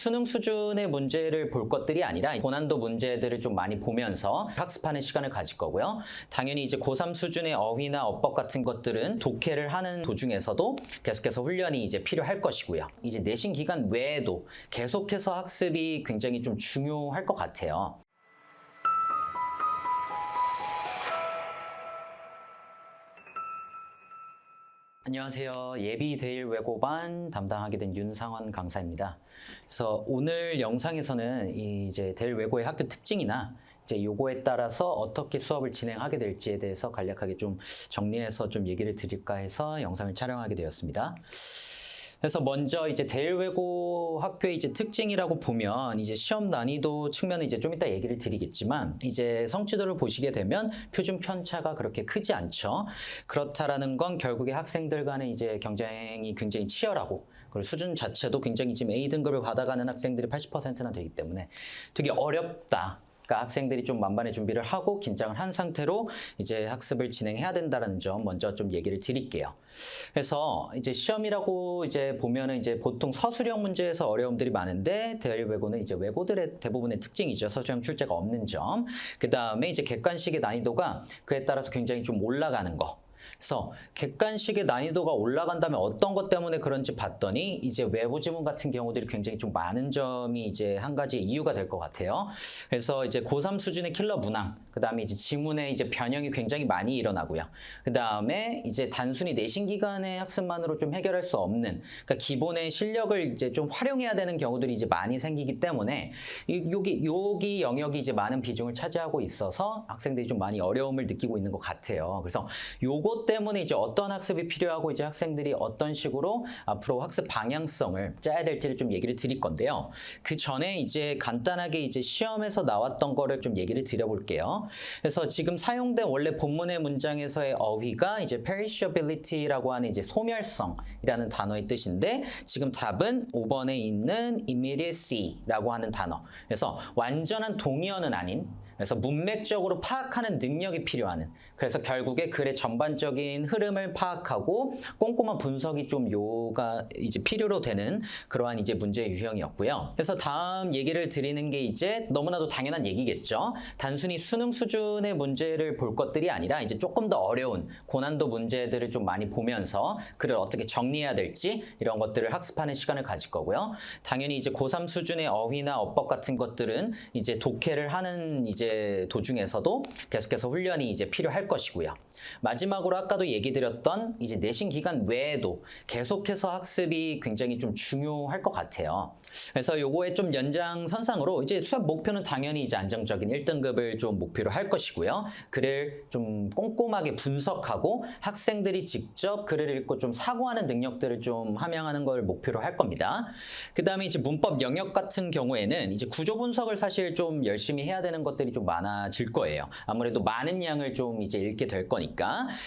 수능 수준의 문제를 볼 것들이 아니라 고난도 문제들을 좀 많이 보면서 학습하는 시간을 가질 거고요. 당연히 이제 고3 수준의 어휘나 어법 같은 것들은 독해를 하는 도중에서도 계속해서 훈련이 이제 필요할 것이고요. 이제 내신 기간 외에도 계속해서 학습이 굉장히 좀 중요할 것 같아요. 안녕하세요. 예비 대일 외고반 담당하게 된 윤상원 강사입니다. 그래서 오늘 영상에서는 이제 대일 외고의 학교 특징이나 이제 요거에 따라서 어떻게 수업을 진행하게 될지에 대해서 간략하게 좀 정리해서 좀 얘기를 드릴까 해서 영상을 촬영하게 되었습니다. 그래서 먼저 이제 대일외고 학교의 이제 특징이라고 보면 이제 시험 난이도 측면은 이제 좀 이따 얘기를 드리겠지만 이제 성취도를 보시게 되면 표준 편차가 그렇게 크지 않죠. 그렇다라는 건 결국에 학생들 간의 이제 경쟁이 굉장히 치열하고 그리고 수준 자체도 굉장히 지금 A등급을 받아가는 학생들이 80%나 되기 때문에 되게 어렵다. 그러니까 학생들이 좀 만반의 준비를 하고 긴장을 한 상태로 이제 학습을 진행해야 된다는 점 먼저 좀 얘기를 드릴게요. 그래서 이제 시험이라고 이제 보면은 이제 보통 서술형 문제에서 어려움들이 많은데 대일외고는 이제 외고들의 대부분의 특징이죠. 서술형 출제가 없는 점. 그 다음에 이제 객관식의 난이도가 그에 따라서 굉장히 좀 올라가는 거. 그래서 객관식의 난이도가 올라간다면 어떤 것 때문에 그런지 봤더니 이제 외부 지문 같은 경우들이 굉장히 좀 많은 점이 이제 한 가지 이유가 될 것 같아요. 그래서 이제 고3 수준의 킬러 문항, 그 다음에 이제 지문의 이제 변형이 굉장히 많이 일어나고요. 그 다음에 이제 단순히 내신 기간의 학습만으로 좀 해결할 수 없는, 그러니까 기본의 실력을 이제 좀 활용해야 되는 경우들이 이제 많이 생기기 때문에 여기 영역이 이제 많은 비중을 차지하고 있어서 학생들이 좀 많이 어려움을 느끼고 있는 것 같아요. 그래서 요것 때문에 이제 어떤 학습이 필요하고 이제 학생들이 어떤 식으로 앞으로 학습 방향성을 짜야 될지를 좀 얘기를 드릴 건데요. 그 전에 이제 간단하게 이제 시험에서 나왔던 거를 좀 얘기를 드려볼게요. 그래서 지금 사용된 원래 본문의 문장에서의 어휘가 이제 perishability라고 하는 이제 소멸성이라는 단어의 뜻인데 지금 답은 5번에 있는 immediacy라고 하는 단어. 그래서 완전한 동의어는 아닌 그래서 문맥적으로 파악하는 능력이 필요한 그래서 결국에 글의 전반적인 흐름을 파악하고 꼼꼼한 분석이 좀 요가 이제 필요로 되는 그러한 이제 문제 유형이었고요. 그래서 다음 얘기를 드리는 게 이제 너무나도 당연한 얘기겠죠. 단순히 수능 수준의 문제를 볼 것들이 아니라 이제 조금 더 어려운 고난도 문제들을 좀 많이 보면서 글을 어떻게 정리해야 될지 이런 것들을 학습하는 시간을 가질 거고요. 당연히 이제 고3 수준의 어휘나 어법 같은 것들은 이제 독해를 하는 이제 도중에서도 계속해서 훈련이 이제 필요할 것이고요. 마지막으로 아까도 얘기 드렸던 이제 내신 기간 외에도 계속해서 학습이 굉장히 좀 중요할 것 같아요. 그래서 요거의 좀 연장선상으로 이제 수업 목표는 당연히 이제 안정적인 1등급을 좀 목표로 할 것이고요. 글을 좀 꼼꼼하게 분석하고 학생들이 직접 글을 읽고 좀 사고하는 능력들을 좀 함양하는 걸 목표로 할 겁니다. 그 다음에 이제 문법 영역 같은 경우에는 이제 구조 분석을 사실 좀 열심히 해야 되는 것들이 좀 많아질 거예요. 아무래도 많은 양을 좀 이제 읽게 될 거니까.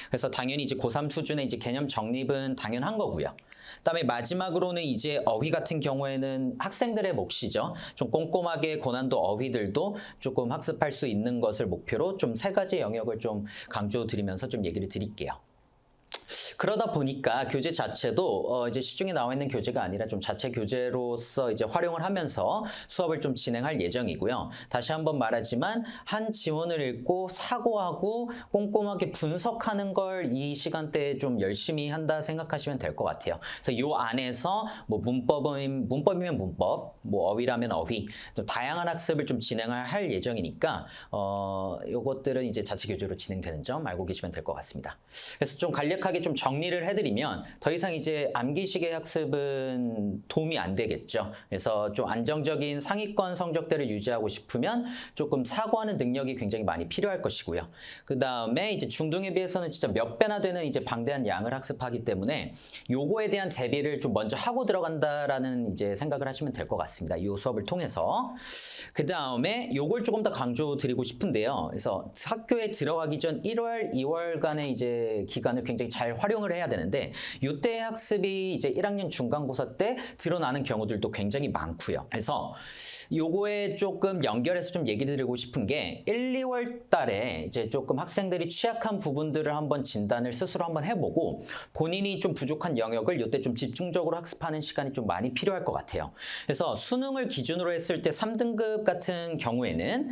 그래서 당연히 이제 고3 수준의 이제 개념 정립은 당연한 거고요. 그다음에 마지막으로는 이제 어휘 같은 경우에는 학생들의 몫이죠. 좀 꼼꼼하게 고난도 어휘들도 조금 학습할 수 있는 것을 목표로 좀 3가지 영역을 좀 강조드리면서 좀 얘기를 드릴게요. 그러다 보니까 교재 자체도 이제 시중에 나와 있는 교재가 아니라 좀 자체 교재로서 이제 활용을 하면서 수업을 좀 진행할 예정이고요. 다시 한번 말하지만 한 지문을 읽고 사고하고 꼼꼼하게 분석하는 걸 이 시간대에 좀 열심히 한다 생각하시면 될 것 같아요. 그래서 요 안에서 뭐 문법이면 문법, 뭐 어휘라면 어휘, 좀 다양한 학습을 좀 진행할 예정이니까 요것들은 이제 자체 교재로 진행되는 점 알고 계시면 될 것 같습니다. 그래서 좀 간략하게 좀 정리를 해드리면 더 이상 이제 암기식의 학습은 도움이 안 되겠죠. 그래서 좀 안정적인 상위권 성적대를 유지하고 싶으면 조금 사고하는 능력이 굉장히 많이 필요할 것이고요. 그 다음에 이제 중등에 비해서는 진짜 몇 배나 되는 이제 방대한 양을 학습하기 때문에 요거에 대한 대비를 좀 먼저 하고 들어간다라는 이제 생각을 하시면 될 것 같습니다. 이 수업을 통해서. 그 다음에 요걸 조금 더 강조드리고 싶은데요. 그래서 학교에 들어가기 전 1월, 2월간의 이제 기간을 굉장히 잘 잘 활용을 해야 되는데 이때 학습이 이제 1학년 중간고사 때 드러나는 경우들도 굉장히 많고요. 그래서 요거에 조금 연결해서 좀 얘기 드리고 싶은 게 1, 2월 달에 이제 조금 학생들이 취약한 부분들을 한번 진단을 스스로 한번 해보고 본인이 좀 부족한 영역을 이때 좀 집중적으로 학습하는 시간이 좀 많이 필요할 것 같아요. 그래서 수능을 기준으로 했을 때 3등급 같은 경우에는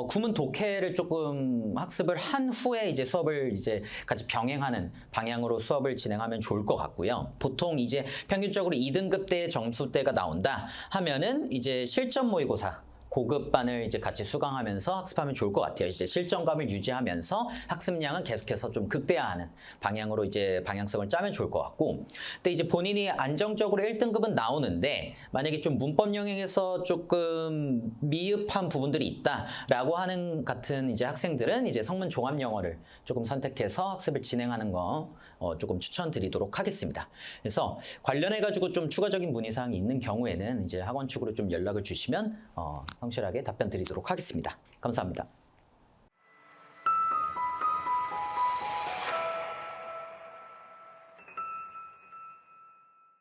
구문 독해를 조금 학습을 한 후에 이제 수업을 이제 같이 병행하는 방향으로 수업을 진행하면 좋을 것 같고요. 보통 이제 평균적으로 2등급 대 점수대가 나온다 하면은 이제 실전 모의고사 고급반을 이제 같이 수강하면서 학습하면 좋을 것 같아요. 이제 실전감을 유지하면서 학습량은 계속해서 좀 극대화하는 방향으로 이제 방향성을 짜면 좋을 것 같고, 근데 이제 본인이 안정적으로 1등급은 나오는데 만약에 좀 문법 영역에서 조금 미흡한 부분들이 있다라고 하는 같은 이제 학생들은 이제 성문 종합 영어를 조금 선택해서 학습을 진행하는 거 조금 추천드리도록 하겠습니다. 그래서 관련해 가지고 좀 추가적인 문의 사항이 있는 경우에는 이제 학원 측으로 좀 연락을 주시면 성실하게 답변 드리도록 하겠습니다. 감사합니다.